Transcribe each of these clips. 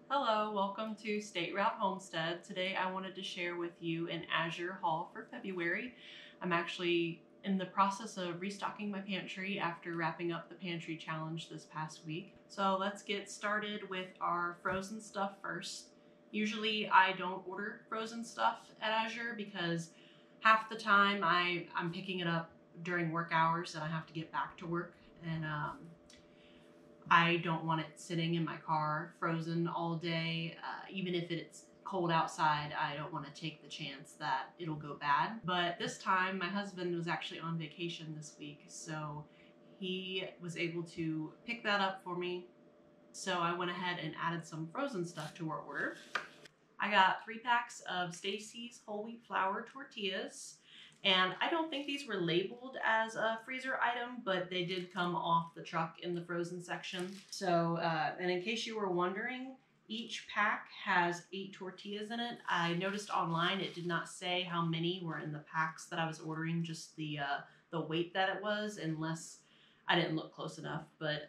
Hello, welcome to State Route Homestead. Today I wanted to share with you an Azure haul for February. I'm actually in the process of restocking my pantry after wrapping up the Pantry challenge this past week. So let's get started with our frozen stuff first. Usually I don't order frozen stuff at Azure because half the time I'm picking it up during work hours and I have to get back to work, and I don't want it sitting in my car frozen all day. Even if it's cold outside, I don't want to take the chance that it'll go bad. But this time, my husband was actually on vacation this week, so he was able to pick that up for me. So I went ahead and added some frozen stuff to our order. I got 3 packs of Stacy's whole wheat flour tortillas. And I don't think these were labeled as a freezer item, but they did come off the truck in the frozen section. So, and in case you were wondering, each pack has 8 tortillas in it. I noticed online it did not say how many were in the packs that I was ordering, just the weight that it was, unless I didn't look close enough, but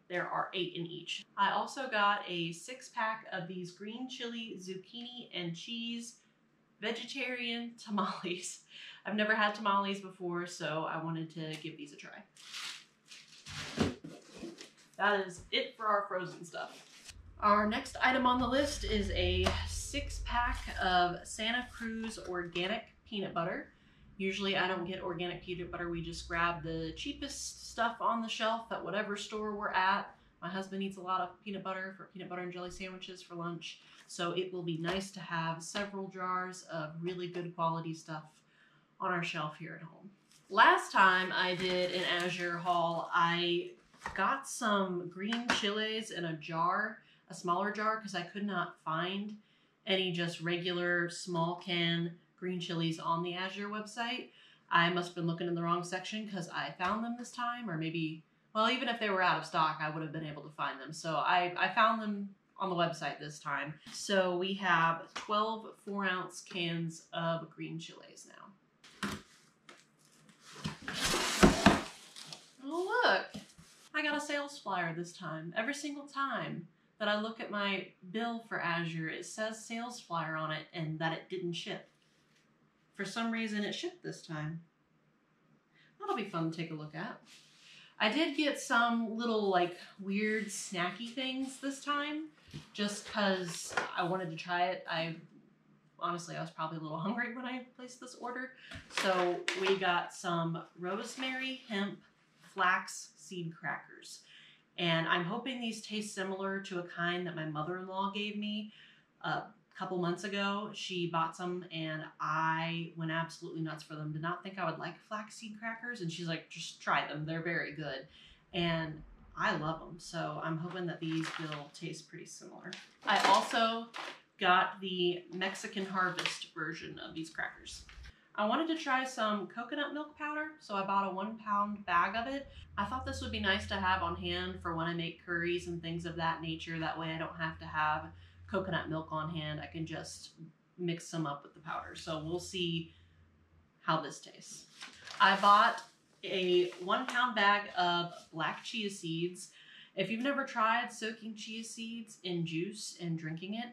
there are 8 in each. I also got a 6-pack of these green chili, zucchini, and cheese vegetarian tamales. I've never had tamales before, so I wanted to give these a try. That is it for our frozen stuff. Our next item on the list is a 6-pack of Santa Cruz organic peanut butter. Usually I don't get organic peanut butter, we just grab the cheapest stuff on the shelf at whatever store we're at. My husband eats a lot of peanut butter for peanut butter and jelly sandwiches for lunch, so it will be nice to have several jars of really good quality stuff on our shelf here at home. Last time I did an Azure haul, I got some green chilies in a jar, a smaller jar, because I could not find any just regular small can green chilies on the Azure website. I must have been looking in the wrong section because I found them this time, or maybe, well, even if they were out of stock, I would have been able to find them. So I found them on the website this time. So we have 12 4-ounce cans of green chilies now. Oh, look, I got a sales flyer this time. Every single time that I look at my bill for Azure, it says sales flyer on it and that it didn't ship. For some reason, it shipped this time. That'll be fun to take a look at. I did get some little like weird snacky things this time just because I wanted to try it. Honestly, I was probably a little hungry when I placed this order. So we got some rosemary hemp flax seed crackers. And I'm hoping these taste similar to a kind that my mother-in-law gave me a couple months ago. She bought some and I went absolutely nuts for them. Did not think I would like flaxseed crackers, and she's like, just try them, they're very good. And I love them, so I'm hoping that these will taste pretty similar. I also got the Mexican Harvest version of these crackers. I wanted to try some coconut milk powder, so I bought a 1-pound bag of it. I thought this would be nice to have on hand for when I make curries and things of that nature. That way I don't have to have coconut milk on hand. I can just mix some up with the powder. So we'll see how this tastes. I bought a 1-pound bag of black chia seeds. If you've never tried soaking chia seeds in juice and drinking it,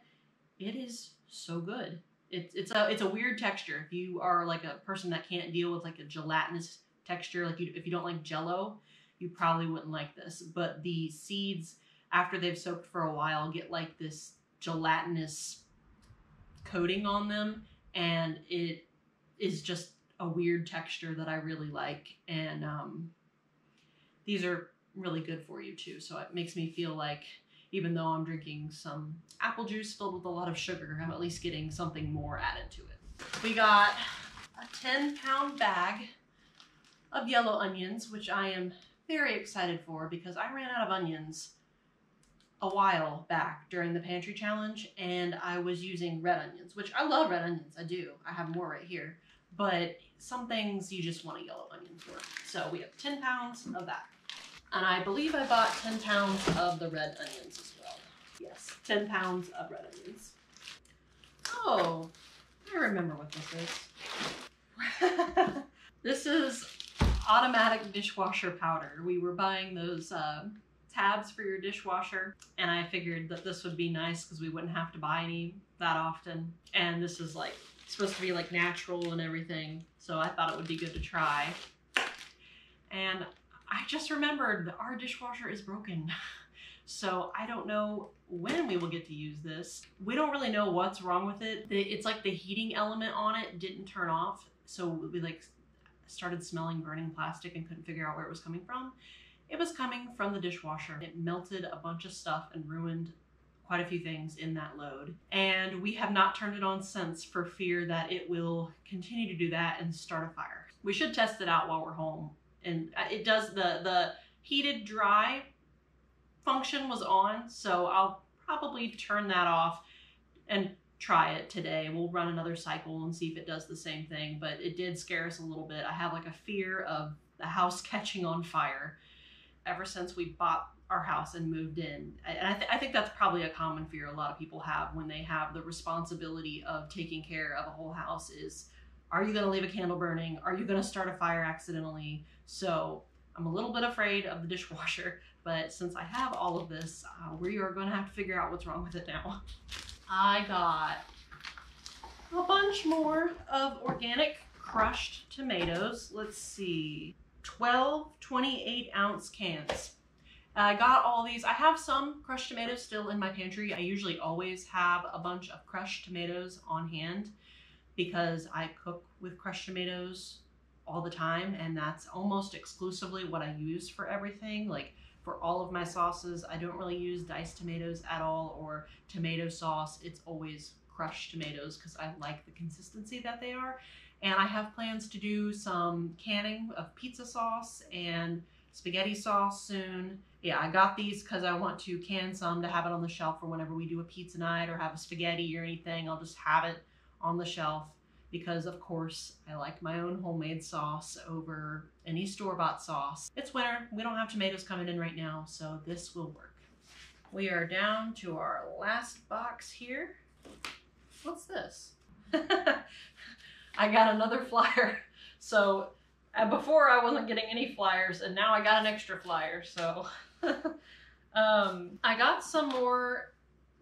it is so good. It's a weird texture. If you are like a person that can't deal with like a gelatinous texture, like if you don't like Jell-O, you probably wouldn't like this. But the seeds, after they've soaked for a while, get like this gelatinous coating on them, and it is just a weird texture that I really like. And these are really good for you too, so it makes me feel like even though I'm drinking some apple juice filled with a lot of sugar, I'm at least getting something more added to it. We got a 10-pound bag of yellow onions, which I am very excited for because I ran out of onions a while back during the Pantry challenge, and I was using red onions, which I love red onions, I do. I have more right here. But some things you just want a yellow onion for. So we have 10 pounds of that. And I believe I bought 10 pounds of the red onions as well. Yes, 10 pounds of red onions. Oh, I remember what this is. This is automatic dishwasher powder. We were buying those tabs for your dishwasher, and I figured that this would be nice because we wouldn't have to buy any that often. And this is like supposed to be like natural and everything, so I thought it would be good to try. And I just remembered that our dishwasher is broken. So I don't know when we will get to use this. We don't really know what's wrong with it. It's like the heating element on it didn't turn off. So we like started smelling burning plastic and couldn't figure out where it was coming from. It was coming from the dishwasher. It melted a bunch of stuff and ruined quite a few things in that load. And we have not turned it on since for fear that it will continue to do that and start a fire. We should test it out while we're home. And it does, the heated dry function was on, so I'll probably turn that off and try it today. We'll run another cycle and see if it does the same thing, but it did scare us a little bit. I have like a fear of the house catching on fire ever since we bought our house and moved in. And I think that's probably a common fear a lot of people have when they have the responsibility of taking care of a whole house is, are you gonna leave a candle burning? Are you gonna start a fire accidentally? So I'm a little bit afraid of the dishwasher, but since I have all of this, we are gonna have to figure out what's wrong with it now. I got a bunch more of organic crushed tomatoes. Let's see, 12 28-ounce cans. I got all these. I have some crushed tomatoes still in my pantry. I usually always have a bunch of crushed tomatoes on hand because I cook with crushed tomatoes all the time, and that's almost exclusively what I use for everything. Like for all of my sauces, I don't really use diced tomatoes at all or tomato sauce. It's always crushed tomatoes because I like the consistency that they are. And I have plans to do some canning of pizza sauce and spaghetti sauce soon. Yeah, I got these because I want to can some to have it on the shelf for whenever we do a pizza night or have a spaghetti or anything. I'll just have it on the shelf because, of course, I like my own homemade sauce over any store-bought sauce. It's winter. We don't have tomatoes coming in right now, so this will work. We are down to our last box here. What's this? I got another flyer. So before I wasn't getting any flyers, and now I got an extra flyer. So I got some more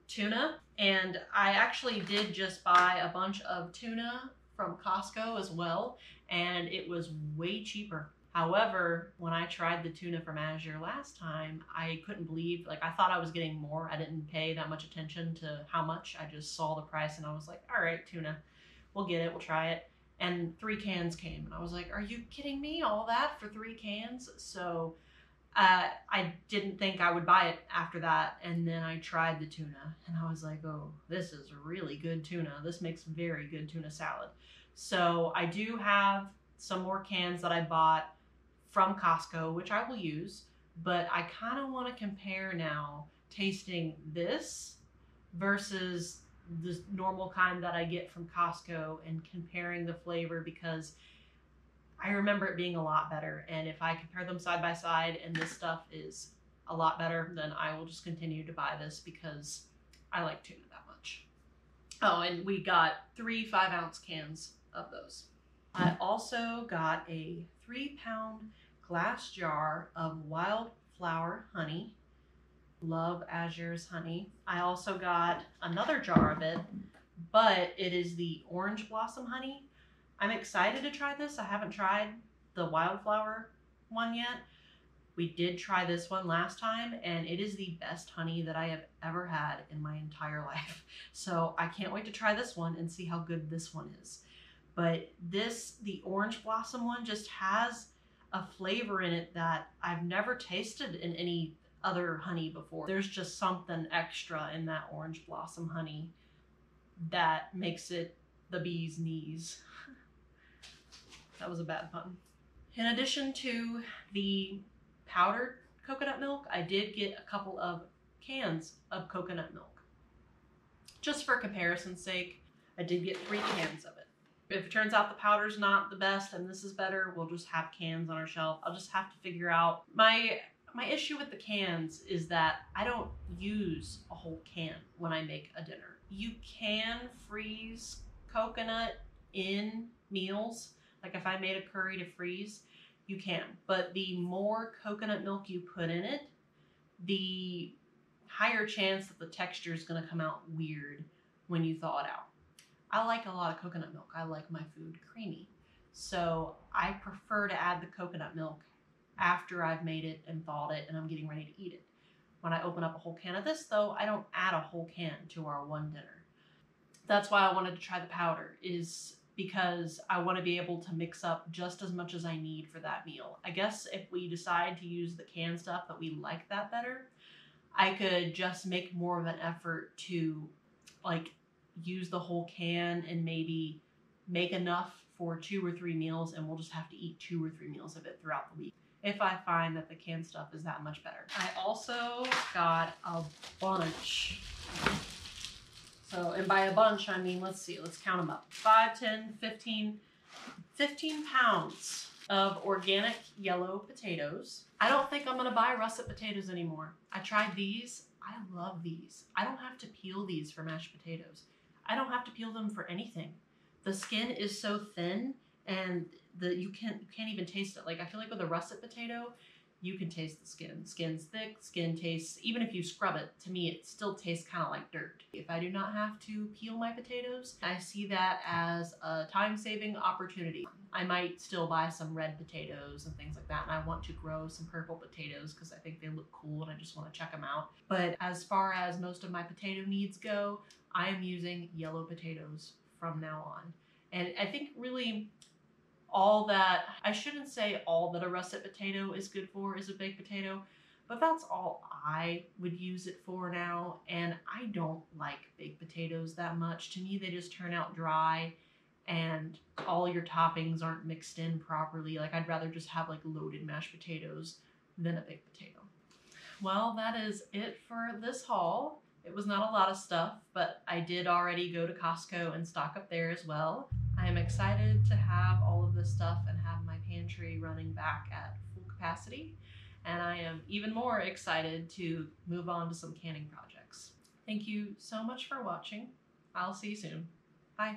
tuna, and I actually did just buy a bunch of tuna from Costco as well, and it was way cheaper. However, when I tried the tuna from Azure last time, I couldn't believe, like I thought I was getting more. I didn't pay that much attention to how much. I just saw the price and I was like, all right, tuna, we'll get it, we'll try it. And 3 cans came and I was like, are you kidding me? All that for 3 cans? So I didn't think I would buy it after that. And then I tried the tuna and I was like, oh, this is really good tuna. This makes very good tuna salad. So I do have some more cans that I bought from Costco, which I will use, but I kind of want to compare now tasting this versus the normal kind that I get from Costco and comparing the flavor, because I remember it being a lot better. And if I compare them side by side and this stuff is a lot better, then I will just continue to buy this because I like tuna that much. Oh, and we got 3 5-ounce cans of those. I also got a 3-pound glass jar of wildflower honey. Love Azure's honey. I also got another jar of it, but it is the orange blossom honey. I'm excited to try this. I haven't tried the wildflower one yet. We did try this one last time, and it is the best honey that I have ever had in my entire life. So I can't wait to try this one and see how good this one is. But this, the orange blossom one, just has a flavor in it that I've never tasted in any other honey before. There's just something extra in that orange blossom honey that makes it the bee's knees. That was a bad pun. In addition to the powdered coconut milk, I did get a couple of cans of coconut milk. Just for comparison's sake, I did get 3 cans of it. If it turns out the powder's not the best and this is better, we'll just have cans on our shelf. I'll just have to figure out. My issue with the cans is that I don't use a whole can when I make a dinner. You can freeze coconut in meals. Like if I made a curry to freeze, you can. But the more coconut milk you put in it, the higher chance that the texture is going to come out weird when you thaw it out. I like a lot of coconut milk. I like my food creamy. So I prefer to add the coconut milk after I've made it and thawed it and I'm getting ready to eat it. When I open up a whole can of this though, I don't add a whole can to our one dinner. That's why I wanted to try the powder, is because I want to be able to mix up just as much as I need for that meal. I guess if we decide to use the canned stuff that we like that better, I could just make more of an effort to like use the whole can and maybe make enough for 2 or 3 meals, and we'll just have to eat 2 or 3 meals of it throughout the week if I find that the canned stuff is that much better. I also got a bunch. So, and by a bunch, I mean, let's see, let's count them up. 5, 10, 15 pounds of organic yellow potatoes. I don't think I'm gonna buy russet potatoes anymore. I tried these. I love these. I don't have to peel these for mashed potatoes. I don't have to peel them for anything. The skin is so thin and you can't even taste it. Like, I feel like with a russet potato, you can taste the skin. Skin's thick, skin tastes, even if you scrub it, to me it still tastes kind of like dirt. If I do not have to peel my potatoes, I see that as a time-saving opportunity. I might still buy some red potatoes and things like that, and I want to grow some purple potatoes because I think they look cool and I just want to check them out. But as far as most of my potato needs go, I am using yellow potatoes from now on. And I think really all that, I shouldn't say all that a russet potato is good for is a baked potato, but that's all I would use it for now. And I don't like baked potatoes that much. To me, they just turn out dry and all your toppings aren't mixed in properly. Like, I'd rather just have like loaded mashed potatoes than a baked potato. Well, that is it for this haul. It was not a lot of stuff, but I did already go to Costco and stock up there as well. I am excited to have all of this stuff and have my pantry running back at full capacity. And I am even more excited to move on to some canning projects. Thank you so much for watching. I'll see you soon. Bye.